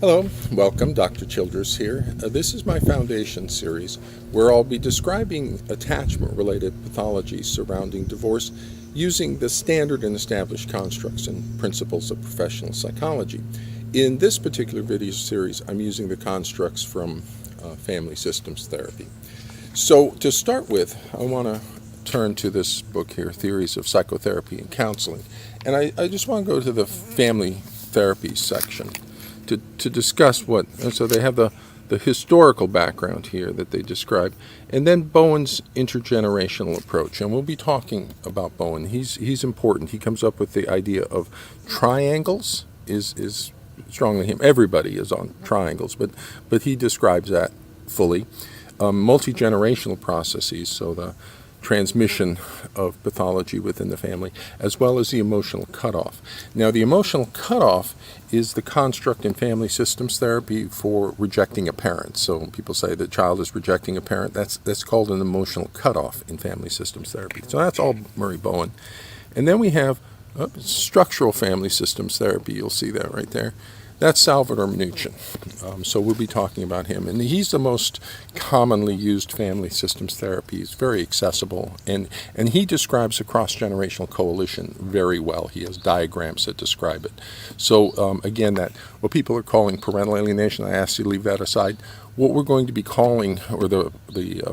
Hello, welcome, Dr. Childress here. This is my foundation series where I'll be describing attachment-related pathologies surrounding divorce using the standard and established constructs and principles of professional psychology. In this particular video series, I'm using the constructs from family systems therapy. So to start with, I want to turn to this book here, Theories of Psychotherapy and Counseling. And I just want to go to the family therapy section to discuss what, and so they have the historical background here that they describe, and then Bowen's intergenerational approach. And we'll be talking about Bowen. He's important. He comes up with the idea of triangles is strongly him. Everybody is on triangles, but he describes that fully. Multi-generational processes, so the transmission of pathology within the family, as well as the emotional cutoff. Now, the emotional cutoff is the construct in family systems therapy for rejecting a parent. So when people say the child is rejecting a parent, that's called an emotional cutoff in family systems therapy. So that's all Murray Bowen. And then we have structural family systems therapy. You'll see that right there. That's Salvador Minuchin. So we'll be talking about him. And he's the most commonly used family systems therapy. He's very accessible. And he describes a cross-generational coalition very well. He has diagrams that describe it. So again, that what people are calling parental alienation, I ask you to leave that aside. What we're going to be calling, or the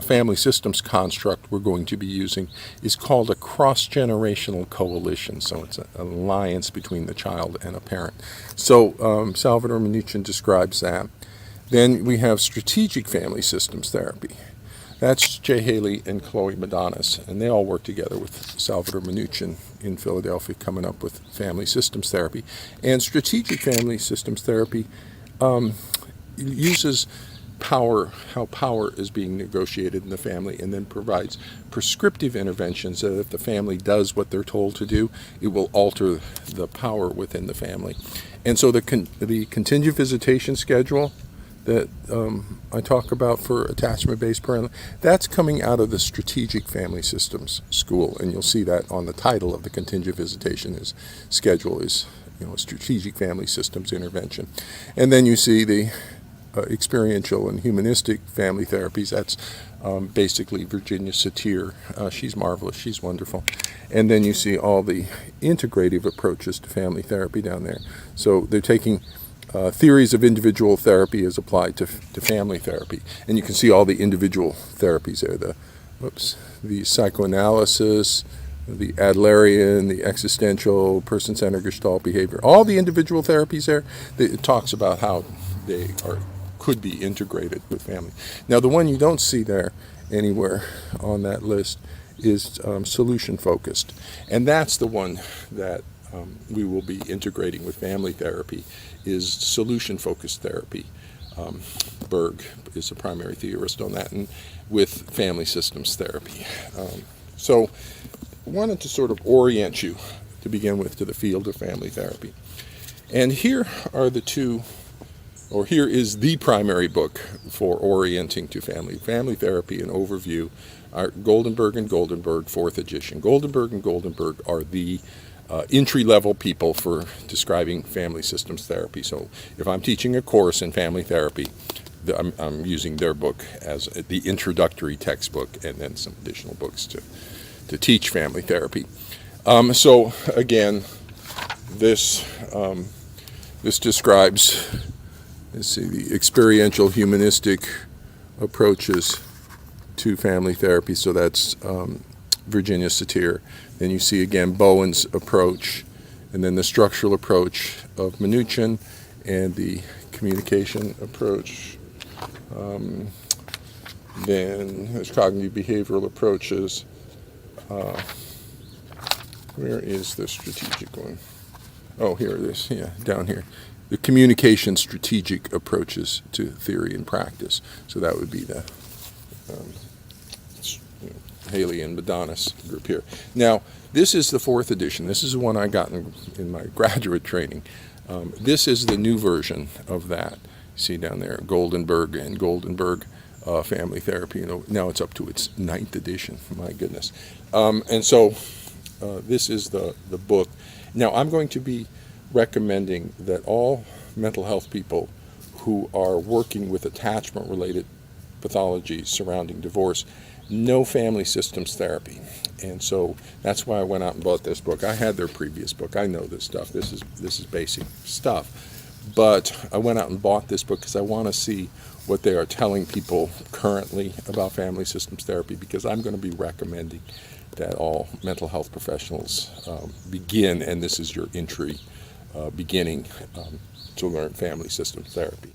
family systems construct we're going to be using, is called a cross-generational coalition. So it's an alliance between the child and a parent. So Salvador Minuchin describes that. Then we have strategic family systems therapy. That's Jay Haley and Chloe Madonis, and they all work together with Salvador Minuchin in Philadelphia, coming up with family systems therapy. And strategic family systems therapy uses how power is being negotiated in the family, and then provides prescriptive interventions that if the family does what they're told to do, it will alter the power within the family. And so the contingent visitation schedule that I talk about for attachment-based parental, that's coming out of the strategic family systems school, and you'll see that on the title of the contingent visitation schedule is strategic family systems intervention. And then you see the experiential and humanistic family therapies. That's basically Virginia Satir. She's marvelous. She's wonderful. And then you see all the integrative approaches to family therapy down there. So they're taking theories of individual therapy as applied to family therapy. And you can see all the individual therapies there. The psychoanalysis, the Adlerian, the existential, person-centered Gestalt behavior. All the individual therapies there, it talks about how they could be integrated with family. Now, the one you don't see there anywhere on that list is solution-focused. And that's the one that we will be integrating with family therapy, is solution-focused therapy. Berg is the primary theorist on that, and with family systems therapy. So I wanted to sort of orient you to begin with to the field of family therapy. And here are here is the primary book for orienting to family therapy and overview. Goldenberg and Goldenberg, 4th edition. Goldenberg and Goldenberg are the entry-level people for describing family systems therapy. So if I'm teaching a course in family therapy, I'm using their book as the introductory textbook, and then some additional books to teach family therapy. So again, this describes, let's see, the experiential humanistic approaches to family therapy. So that's Virginia Satir. Then you see again Bowen's approach, and then the structural approach of Minuchin, and the communication approach. Then there's cognitive behavioral approaches. Where is the strategic one? Oh, here it is. Yeah, down here. The communication strategic approaches to theory and practice. So that would be the Haley and Madonis group here. Now, this is the 4th edition. This is the one I got in my graduate training. This is the new version of that. See down there, Goldenberg and Goldenberg family therapy. Now it's up to its 9th edition. My goodness. And so this is the book. Now, I'm going to be recommending that all mental health people who are working with attachment-related pathology surrounding divorce know family systems therapy. And so that's why I went out and bought this book. I had their previous book. I know this stuff. This is basic stuff. But I went out and bought this book because I want to see what they are telling people currently about family systems therapy, because I'm going to be recommending that all mental health professionals begin, and this is your entry beginning to learn family systems therapy.